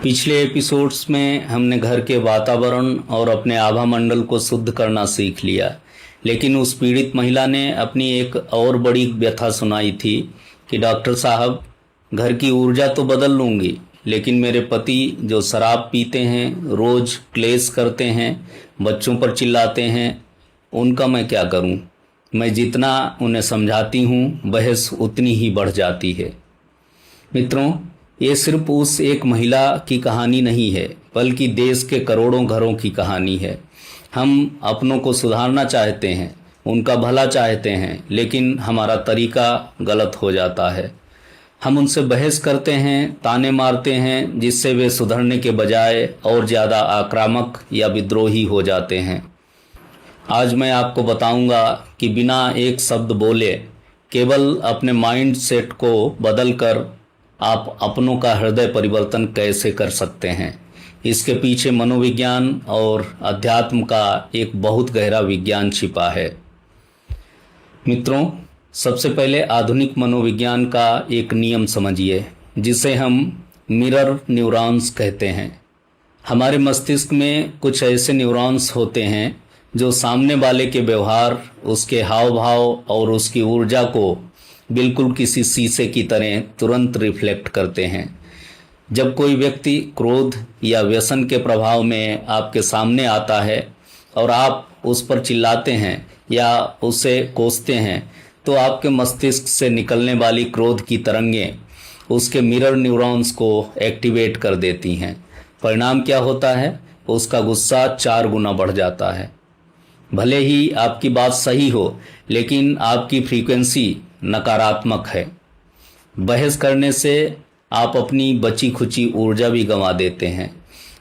पिछले एपिसोड्स में हमने घर के वातावरण और अपने आभा मंडल को शुद्ध करना सीख लिया, लेकिन उस पीड़ित महिला ने अपनी एक और बड़ी व्यथा सुनाई थी कि डॉक्टर साहब, घर की ऊर्जा तो बदल लूँगी, लेकिन मेरे पति जो शराब पीते हैं, रोज़ क्लेश करते हैं, बच्चों पर चिल्लाते हैं, उनका मैं क्या करूं? मैं जितना उन्हें समझाती हूं, बहस उतनी ही बढ़ जाती है। मित्रों, ये सिर्फ उस एक महिला की कहानी नहीं है, बल्कि देश के करोड़ों घरों की कहानी है। हम अपनों को सुधारना चाहते हैं, उनका भला चाहते हैं, लेकिन हमारा तरीका गलत हो जाता है। हम उनसे बहस करते हैं, ताने मारते हैं, जिससे वे सुधरने के बजाय और ज़्यादा आक्रामक या विद्रोही हो जाते हैं। आज मैं आपको बताऊंगा कि बिना एक शब्द बोले, केवल अपने माइंड सेट को बदलकर आप अपनों का हृदय परिवर्तन कैसे कर सकते हैं। इसके पीछे मनोविज्ञान और अध्यात्म का एक बहुत गहरा विज्ञान छिपा है। मित्रों, सबसे पहले आधुनिक मनोविज्ञान का एक नियम समझिए, जिसे हम मिरर न्यूरॉन्स कहते हैं। हमारे मस्तिष्क में कुछ ऐसे न्यूरॉन्स होते हैं जो सामने वाले के व्यवहार, उसके हाव भाव और उसकी ऊर्जा को बिल्कुल किसी शीशे की तरह तुरंत रिफ्लेक्ट करते हैं। जब कोई व्यक्ति क्रोध या व्यसन के प्रभाव में आपके सामने आता है और आप उस पर चिल्लाते हैं या उसे कोसते हैं, तो आपके मस्तिष्क से निकलने वाली क्रोध की तरंगें उसके मिरर न्यूरॉन्स को एक्टिवेट कर देती हैं। परिणाम क्या होता है? उसका गुस्सा 4 गुना बढ़ जाता है। भले ही आपकी बात सही हो, लेकिन आपकी फ्रीक्वेंसी नकारात्मक है। बहस करने से आप अपनी बची खुची ऊर्जा भी गंवा देते हैं।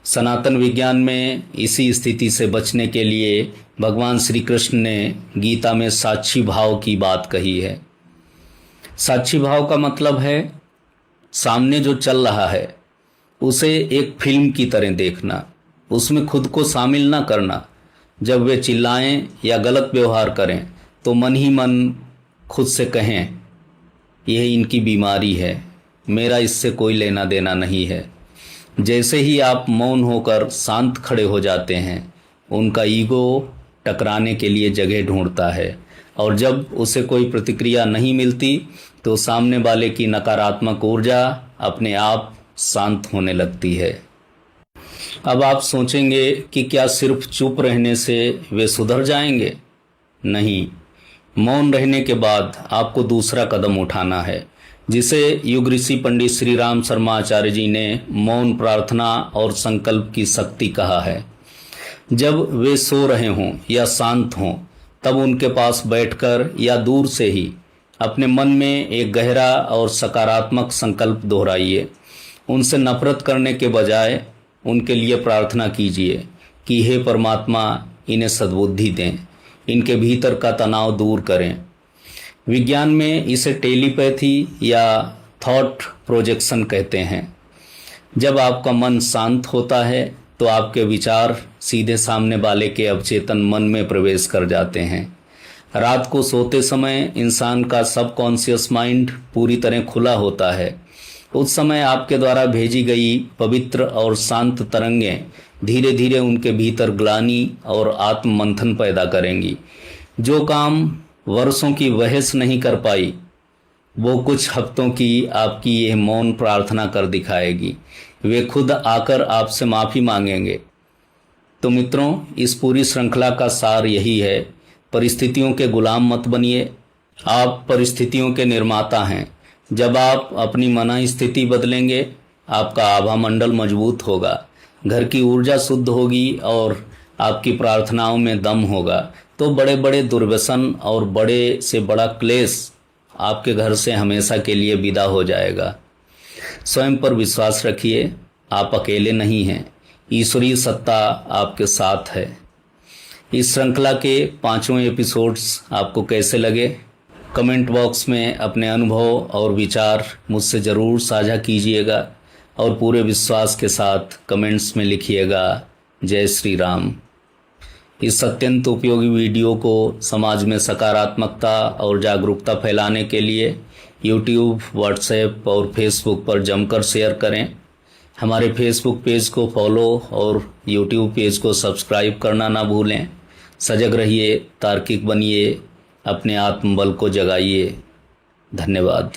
सनातन विज्ञान में इसी स्थिति से बचने के लिए भगवान श्री कृष्ण ने गीता में साक्षी भाव की बात कही है। साक्षी भाव का मतलब है सामने जो चल रहा है उसे एक फिल्म की तरह देखना, उसमें खुद को शामिल ना करना। जब वे चिल्लाएं या गलत व्यवहार करें तो मन ही मन खुद से कहें, यह इनकी बीमारी है, मेरा इससे कोई लेना देना नहीं है। जैसे ही आप मौन होकर शांत खड़े हो जाते हैं, उनका ईगो टकराने के लिए जगह ढूंढता है, और जब उसे कोई प्रतिक्रिया नहीं मिलती तो सामने वाले की नकारात्मक ऊर्जा अपने आप शांत होने लगती है। अब आप सोचेंगे कि क्या सिर्फ चुप रहने से वे सुधर जाएंगे? नहीं, मौन रहने के बाद आपको दूसरा कदम उठाना है, जिसे युग ऋषि पंडित श्री राम शर्मा आचार्य जी ने मौन प्रार्थना और संकल्प की शक्ति कहा है। जब वे सो रहे हों या शांत हों, तब उनके पास बैठकर या दूर से ही अपने मन में एक गहरा और सकारात्मक संकल्प दोहराइए। उनसे नफरत करने के बजाय उनके लिए प्रार्थना कीजिए कि हे परमात्मा, इन्हें सद्बुद्धि दें, इनके भीतर का तनाव दूर करें। विज्ञान में इसे टेलीपैथी या थॉट प्रोजेक्शन कहते हैं। जब आपका मन शांत होता है तो आपके विचार सीधे सामने वाले के अवचेतन मन में प्रवेश कर जाते हैं। रात को सोते समय इंसान का सबकॉन्शियस माइंड पूरी तरह खुला होता है। उस समय आपके द्वारा भेजी गई पवित्र और शांत तरंगें धीरे धीरे उनके भीतर ग्लानि और आत्म मंथन पैदा करेंगी। जो काम वर्षों की बहस नहीं कर पाई, वो कुछ हफ्तों की आपकी यह मौन प्रार्थना कर दिखाएगी। वे खुद आकर आपसे माफ़ी मांगेंगे। तो मित्रों, इस पूरी श्रृंखला का सार यही है, परिस्थितियों के गुलाम मत बनिए। आप परिस्थितियों के निर्माता हैं। जब आप अपनी मन स्थिति बदलेंगे, आपका आभा मंडल मजबूत होगा, घर की ऊर्जा शुद्ध होगी और आपकी प्रार्थनाओं में दम होगा, तो बड़े बड़े दुर्व्यसन और बड़े से बड़ा क्लेश आपके घर से हमेशा के लिए विदा हो जाएगा। स्वयं पर विश्वास रखिए, आप अकेले नहीं हैं, ईश्वरीय सत्ता आपके साथ है। इस श्रृंखला के 5वें एपिसोड्स आपको कैसे लगे? कमेंट बॉक्स में अपने अनुभव और विचार मुझसे ज़रूर साझा कीजिएगा और पूरे विश्वास के साथ कमेंट्स में लिखिएगा, जय श्री राम। इस अत्यंत उपयोगी वीडियो को समाज में सकारात्मकता और जागरूकता फैलाने के लिए यूट्यूब, व्हाट्सएप और फेसबुक पर जमकर शेयर करें। हमारे फेसबुक पेज को फॉलो और यूट्यूब पेज को सब्सक्राइब करना ना भूलें। सजग रहिए, तार्किक बनिए, अपने आत्मबल को जगाइए। धन्यवाद।